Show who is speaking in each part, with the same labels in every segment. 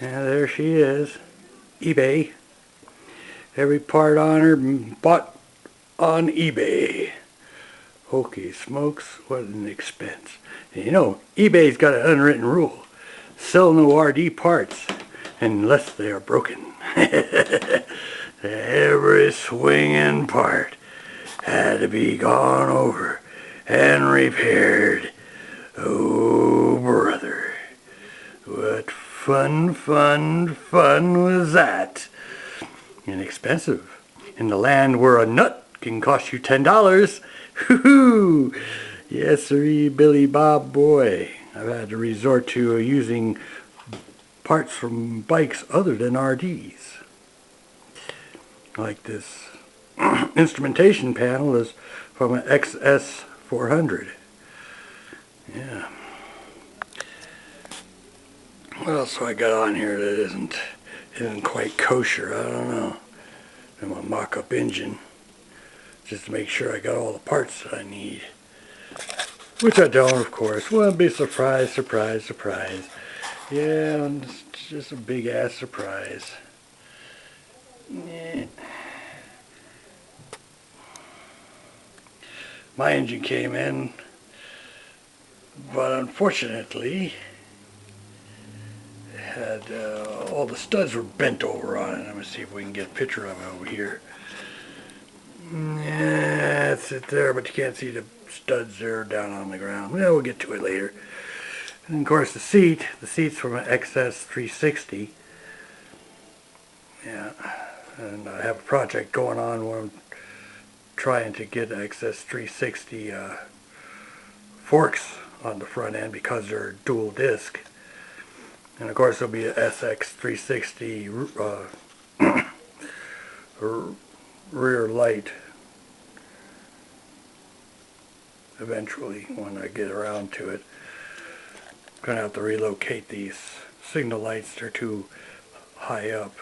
Speaker 1: Yeah, there she is. eBay. Every part on her bought on eBay. Hokey smokes, what an expense. And you know, eBay's got an unwritten rule. Sell no RD parts unless they are broken. Every swinging part had to be gone over and repaired. Oh, brother. What fun was that? Inexpensive. In the land where a nut can cost you $10. Hoo-hoo! Yes, sirree, Billy Bob boy. I've had to resort to using parts from bikes other than RDs. Like this instrumentation panel is from an XS400. Yeah. What else do I got on here that isn't quite kosher? I don't know. I'm a mock-up engine, just to make sure I got all the parts that I need. Which I don't, of course. Well, be surprise. Yeah, it's just a big-ass surprise. Yeah. My engine came in, but unfortunately, had all the studs were bent over on it. I'm going to see if we can get a picture of it over here. Yeah, it's there, but you can't see the studs there down on the ground. Yeah, we'll get to it later. And of course the seat's from an XS360. Yeah, and I have a project going on where I'm trying to get XS360 forks on the front end because they're dual disc. And of course there'll be a SX360 rear light eventually when I get around to it. I'm going to have to relocate these signal lights. They're too high up.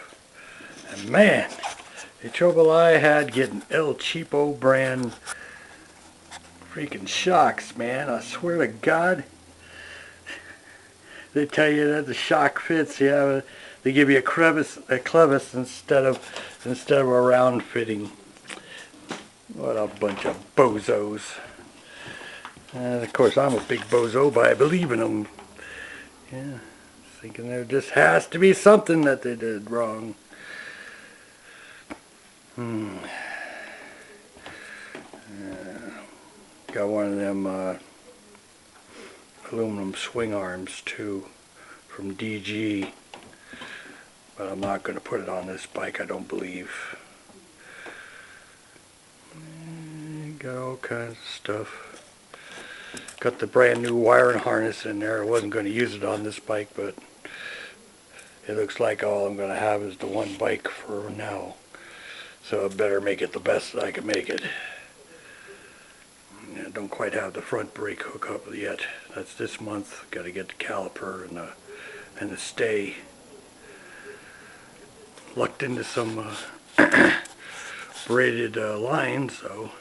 Speaker 1: And man, the trouble I had getting El Cheapo brand freaking shocks, man. I swear to God. They tell you that the shock fits. Yeah, they give you a clevis instead of a round fitting. What a bunch of bozos. And of course, I'm a big bozo, but I believe in them. Yeah, thinking there just has to be something that they did wrong. Got one of them aluminum swing arms too from DG, but I'm not going to put it on this bike, I don't believe. Got all kinds of stuff. Got the brand new wiring harness in there. I wasn't going to use it on this bike, but it looks like all I'm going to have is the one bike for now. So I better make it the best that I can make it. I don't quite have the front brake hookup yet. That's this month. Got to get the caliper and the stay. Lucked into some braided lines, so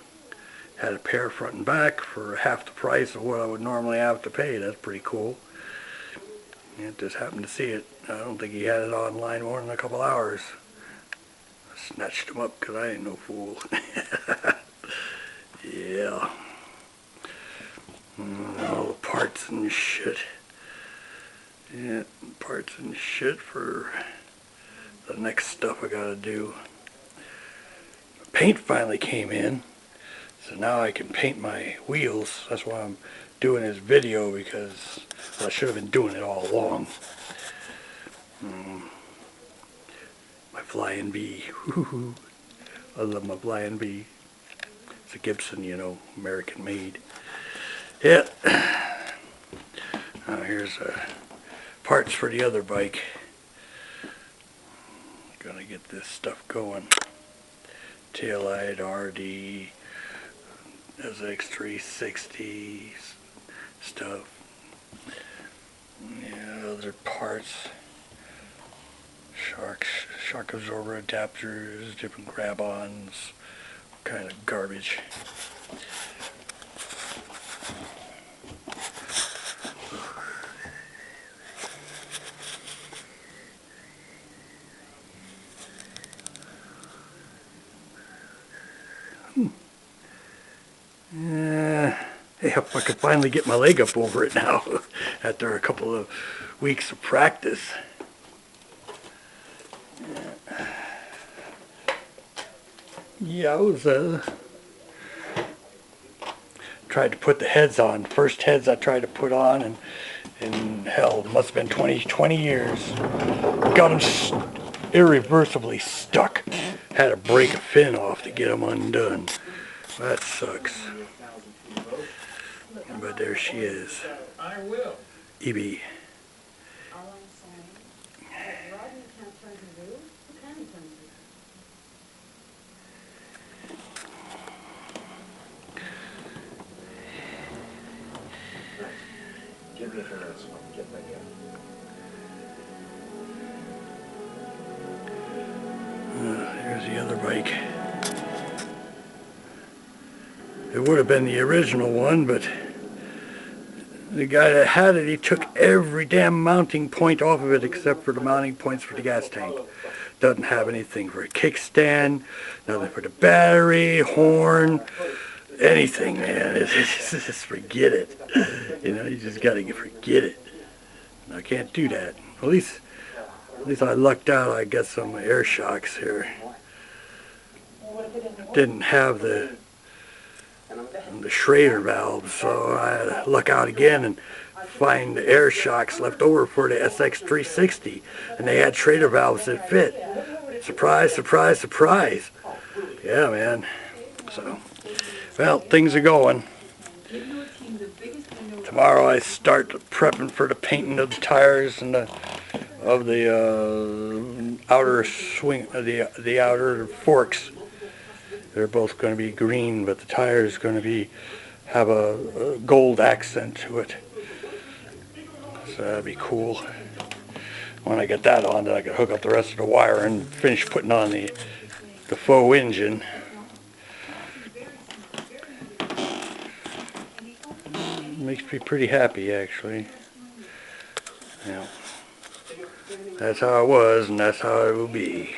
Speaker 1: had a pair front and back for half the price of what I would normally have to pay. That's pretty cool. Yeah, just happened to see it. I don't think he had it online more than a couple hours. I snatched him up because I ain't no fool. Yeah. All the parts and shit. Yeah, parts and shit for the next stuff I gotta do. Paint finally came in. So now I can paint my wheels. That's why I'm doing this video, because I should have been doing it all along. My Flying V. I love my Flying V. It's a Gibson, you know, American made. Yeah. Now here's parts for the other bike. Gonna get this stuff going. Taillight, RD. SX360 stuff. Yeah, other parts. Shock absorber adapters, different grab-ons, kind of garbage. If I could finally get my leg up over it now after a couple of weeks of practice. Yowza. Tried to put the heads on. First heads I tried to put on, and hell, it must have been 20 years. Got them irreversibly stuck. Had to break a fin off to get them undone. That sucks. But there she is. Evie.
Speaker 2: Give me a few minutes and I'll get back in.
Speaker 1: Here's the other bike. It would have been the original one, but the guy that had it, he took every damn mounting point off of it except for the mounting points for the gas tank. Doesn't have anything for a kickstand, nothing for the battery, horn, anything, man. Just forget it. You know, you just gotta forget it. I can't do that. At least I lucked out. I got some air shocks here. Didn't have the Schrader valve, so I had to luck out again and find the air shocks left over for the SX360, and they had Schrader valves that fit. Surprise, surprise, surprise. Yeah, man. So, well, things are going. Tomorrow I start prepping for the painting of the tires and of the outer swing, the outer forks. They're both going to be green, but the tire is going to have a gold accent to it. So that'd be cool. When I get that on, then I can hook up the rest of the wire and finish putting on the faux engine. Makes me pretty happy, actually. Yeah. That's how it was, and that's how it will be.